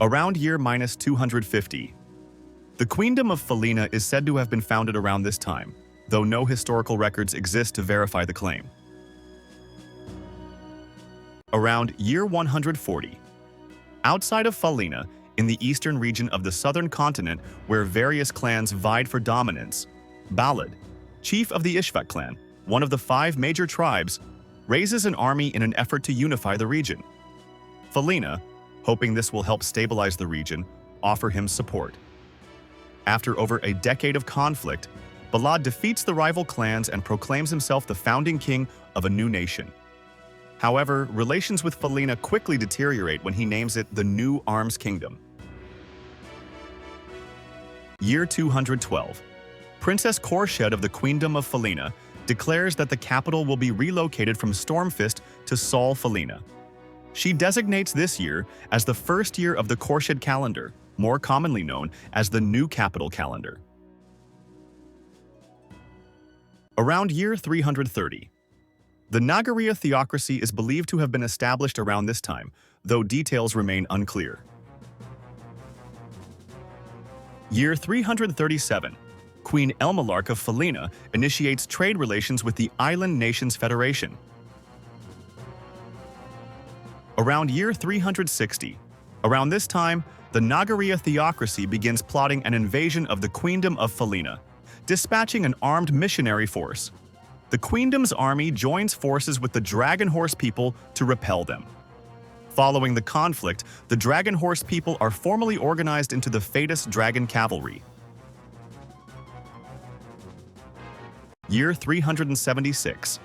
Around year minus 250. The Queendom of Falena is said to have been founded around this time, though no historical records exist to verify the claim. Around year 140. Outside of Falena, in the eastern region of the southern continent where various clans vied for dominance, Balad, chief of the Ishvak clan, one of the 5 major tribes, raises an army in an effort to unify the region. Falena, hoping this will help stabilize the region, offer him support. After over a decade of conflict, Balad defeats the rival clans and proclaims himself the founding king of a new nation. However, relations with Falena quickly deteriorate when he names it the New Arms Kingdom. Year 212. Princess Korshed of the Queendom of Falena declares that the capital will be relocated from Stormfist to Sol-Falena. She designates this year as the first year of the Korshed calendar, more commonly known as the New Capital Calendar. Around year 330. The Nagarea Theocracy is believed to have been established around this time, though details remain unclear. Year 337. Queen Elmalark of Falena initiates trade relations with the Island Nations Federation. Around year 360. Around this time, the Nagarea Theocracy begins plotting an invasion of the Queendom of Falena, dispatching an armed missionary force. The Queendom's army joins forces with the Dragon Horse people to repel them. Following the conflict, the Dragon Horse people are formally organized into the Fatus Dragon Cavalry. Year 376.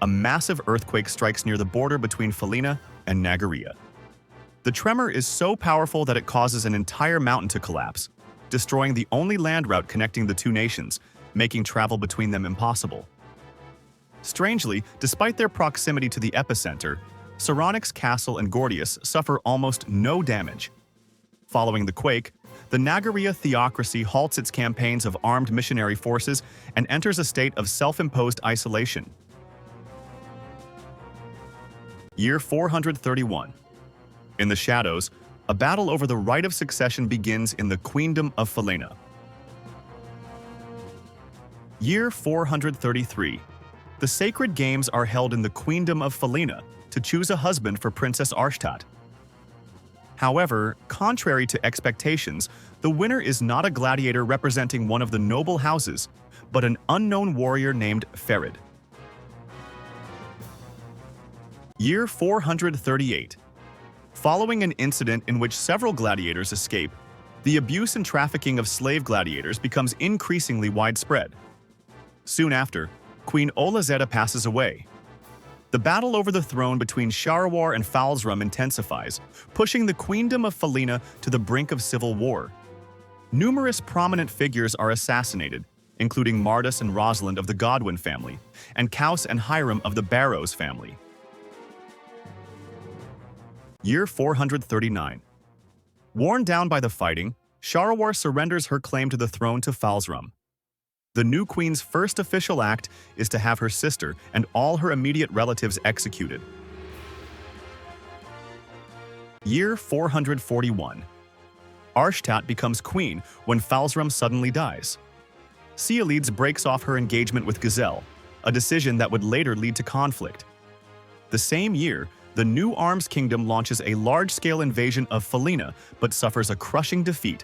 A massive earthquake strikes near the border between Falena and Nagarea. The tremor is so powerful that it causes an entire mountain to collapse, destroying the only land route connecting the two nations, making travel between them impossible. Strangely, despite their proximity to the epicenter, Saronics Castle and Gordius suffer almost no damage. Following the quake, the Nagarea Theocracy halts its campaigns of armed missionary forces and enters a state of self-imposed isolation. Year 431. In the shadows, a battle over the right of succession begins in the Queendom of Falena. Year 433. The sacred games are held in the Queendom of Falena to choose a husband for Princess Arshtat. However, contrary to expectations, the winner is not a gladiator representing one of the noble houses, but an unknown warrior named Ferid. Year 438. Following an incident in which several gladiators escape, the abuse and trafficking of slave gladiators becomes increasingly widespread. Soon after, Queen Olazeta passes away. The battle over the throne between Shahrewar and Falzrum intensifies, pushing the Queendom of Falena to the brink of civil war. Numerous prominent figures are assassinated, including Mardus and Rosalind of the Godwin family, and Kaus and Hiram of the Barrows family. Year 439. Worn down by the fighting, Shahrewar surrenders her claim to the throne to Falzrum. The new queen's first official act is to have her sister and all her immediate relatives executed. Year 441. Arshtat becomes queen when Falzrum suddenly dies. Ceolides breaks off her engagement with Gazelle, a decision that would later lead to conflict. The same year, the New Arms Kingdom launches a large-scale invasion of Falena but suffers a crushing defeat,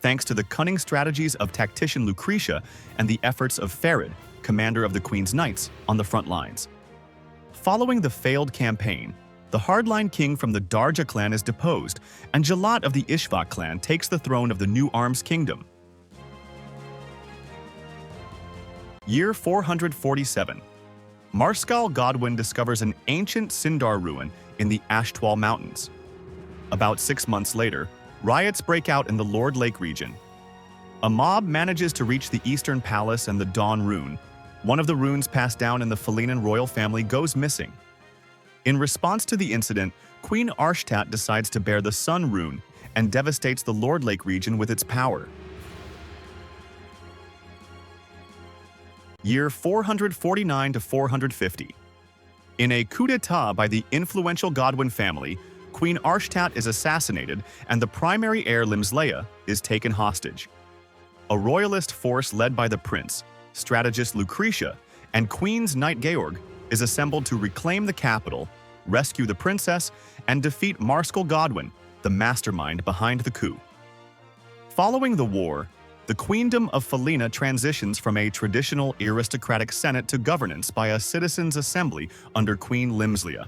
thanks to the cunning strategies of tactician Lucretia and the efforts of Ferid, commander of the Queen's Knights, on the front lines. Following the failed campaign, the hardline king from the Darja clan is deposed, and Jalat of the Ishvak clan takes the throne of the New Arms Kingdom. Year 447. Marskal Godwin discovers an ancient Sindar ruin in the Ashtwal Mountains. About 6 months later, riots break out in the Lordlake region. A mob manages to reach the Eastern Palace and the Dawn Rune. One of the runes passed down in the Falenan royal family goes missing. In response to the incident, Queen Arshtat decides to bear the Sun Rune and devastates the Lordlake region with its power. Year 449 to 450. In a coup d'etat by the influential Godwin family, Queen Arshtat is assassinated and the primary heir Limslea is taken hostage. A royalist force led by the prince, strategist Lucretia, and Queen's Knight Georg is assembled to reclaim the capital, rescue the princess, and defeat Marskal Godwin, the mastermind behind the coup. Following the war, the Queendom of Falena transitions from a traditional aristocratic senate to governance by a citizens' assembly under Queen Limslea.